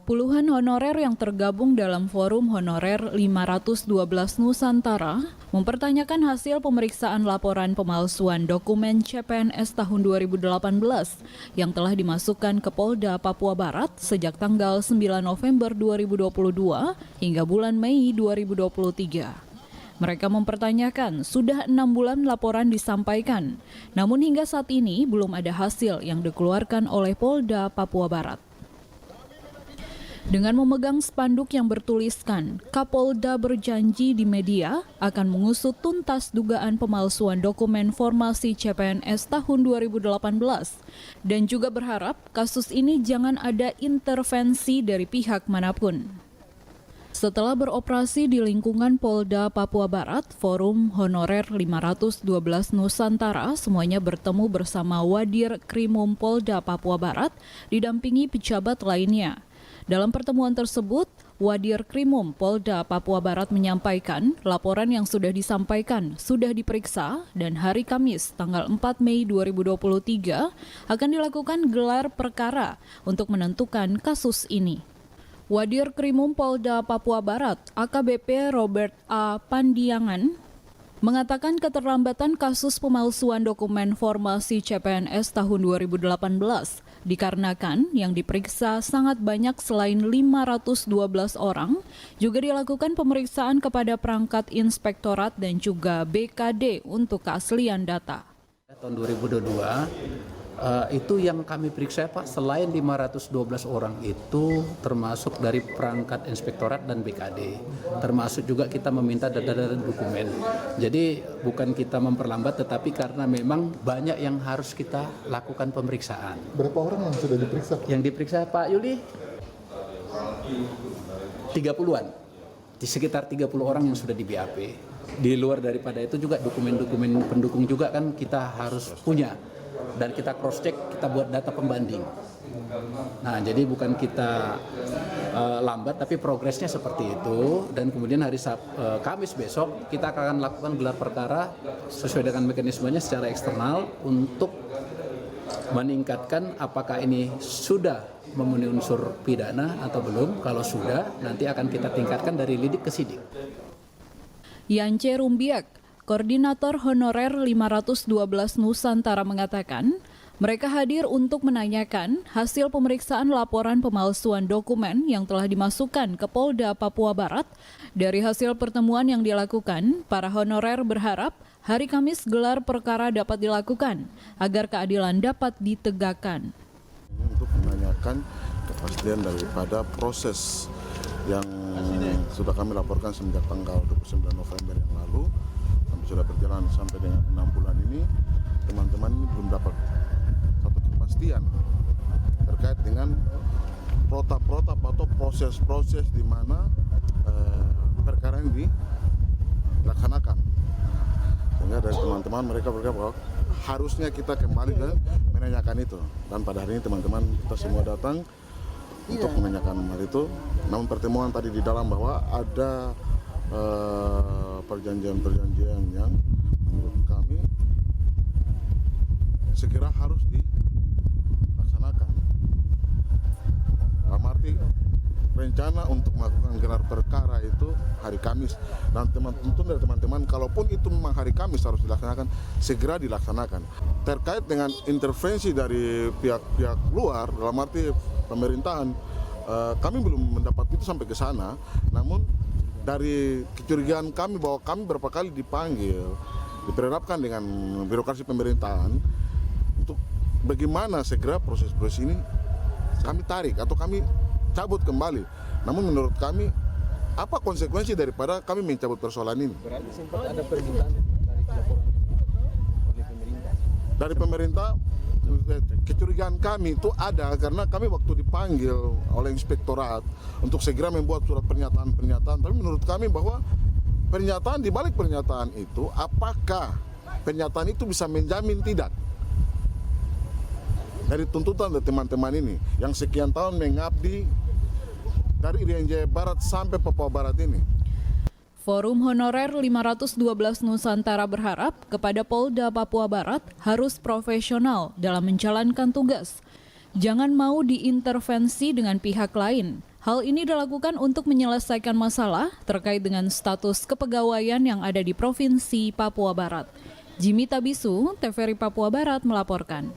Puluhan honorer yang tergabung dalam Forum Honorer 512 Nusantara mempertanyakan hasil pemeriksaan laporan pemalsuan dokumen CPNS tahun 2018 yang telah dimasukkan ke Polda Papua Barat sejak tanggal 9 November 2022 hingga bulan Mei 2023. Mereka mempertanyakan sudah 6 bulan laporan disampaikan, namun hingga saat ini belum ada hasil yang dikeluarkan oleh Polda Papua Barat. Dengan memegang spanduk yang bertuliskan, Kapolda berjanji di media akan mengusut tuntas dugaan pemalsuan dokumen formasi CPNS tahun 2018 dan juga berharap kasus ini jangan ada intervensi dari pihak manapun. Setelah beroperasi di lingkungan Polda Papua Barat, Forum Honorer 512 Nusantara semuanya bertemu bersama Wadir Krimum Polda Papua Barat didampingi pejabat lainnya. Dalam pertemuan tersebut, Wadir Krimum Polda Papua Barat menyampaikan laporan yang sudah disampaikan sudah diperiksa dan hari Kamis tanggal 4 Mei 2023 akan dilakukan gelar perkara untuk menentukan kasus ini. Wadir Krimum Polda Papua Barat, AKBP Robert A. Pandiangan, mengatakan keterlambatan kasus pemalsuan dokumen formasi CPNS tahun 2018 dikarenakan yang diperiksa sangat banyak selain 512 orang, juga dilakukan pemeriksaan kepada perangkat inspektorat dan juga BKD untuk keaslian data. Tahun 2022 itu yang kami periksa Pak, selain 512 orang itu termasuk dari perangkat inspektorat dan BKD, termasuk juga kita meminta data-data dokumen. Jadi bukan kita memperlambat, tetapi karena memang banyak yang harus kita lakukan pemeriksaan. Berapa orang yang sudah diperiksa? Yang diperiksa Pak Yuli 30-an, di sekitar 30 orang yang sudah di BAP. Di luar daripada itu juga dokumen-dokumen pendukung juga kan kita harus punya. Dan kita cross check, kita buat data pembanding. Nah, jadi bukan kita lambat, tapi progresnya seperti itu. Dan kemudian hari Kamis besok kita akan lakukan gelar perkara sesuai dengan mekanismenya secara eksternal untuk meningkatkan apakah ini sudah memenuhi unsur pidana atau belum. Kalau sudah, nanti akan kita tingkatkan dari lidik ke sidik. Yance Rumbiak, Koordinator Honorer 512 Nusantara mengatakan, mereka hadir untuk menanyakan hasil pemeriksaan laporan pemalsuan dokumen yang telah dimasukkan ke Polda Papua Barat. Dari hasil pertemuan yang dilakukan, para honorer berharap hari Kamis gelar perkara dapat dilakukan agar keadilan dapat ditegakkan. Untuk menanyakan kepastian daripada proses yang sudah kami laporkan sejak tanggal 29 November yang lalu, sudah berjalan sampai dengan 6 bulan ini, teman-teman ini belum dapat satu kepastian terkait dengan protap-protap atau proses-proses di mana perkara ini dilaksanakan. Sehingga dari teman-teman mereka berkata bahwa harusnya kita kembali dan menanyakan itu. Dan pada hari ini teman-teman kita semua datang untuk menanyakan hal itu. Namun pertemuan tadi di dalam bahwa ada perjanjian-perjanjian yang menurut kami segera harus dilaksanakan. Dalam arti rencana untuk melakukan gelar perkara itu hari Kamis, dan dari teman-teman kalaupun itu memang hari Kamis harus dilaksanakan, segera dilaksanakan. Terkait dengan intervensi dari pihak-pihak luar, dalam arti pemerintahan, kami belum mendapat itu sampai ke sana. Namun dari kecurigaan kami bahwa kami berapa kali dipanggil, diperhadapkan dengan birokrasi pemerintahan untuk bagaimana segera proses-proses ini kami tarik atau kami cabut kembali. Namun menurut kami, apa konsekuensi daripada kami mencabut persoalan ini? Berarti sempat ada permintaan dari laporan oleh pemerintah? Dari pemerintah, kecurigaan kami itu ada karena kami waktu dipanggil oleh inspektorat untuk segera membuat surat pernyataan, tapi menurut kami bahwa pernyataan di balik pernyataan itu, apakah pernyataan itu bisa menjamin tidak dari tuntutan dari teman-teman ini yang sekian tahun mengabdi dari Irian Jaya Barat sampai Papua Barat ini. Forum Honorer 512 Nusantara berharap kepada Polda Papua Barat harus profesional dalam menjalankan tugas. Jangan mau diintervensi dengan pihak lain. Hal ini dilakukan untuk menyelesaikan masalah terkait dengan status kepegawaian yang ada di Provinsi Papua Barat. Jimmy Tabisu, TVRI Papua Barat melaporkan.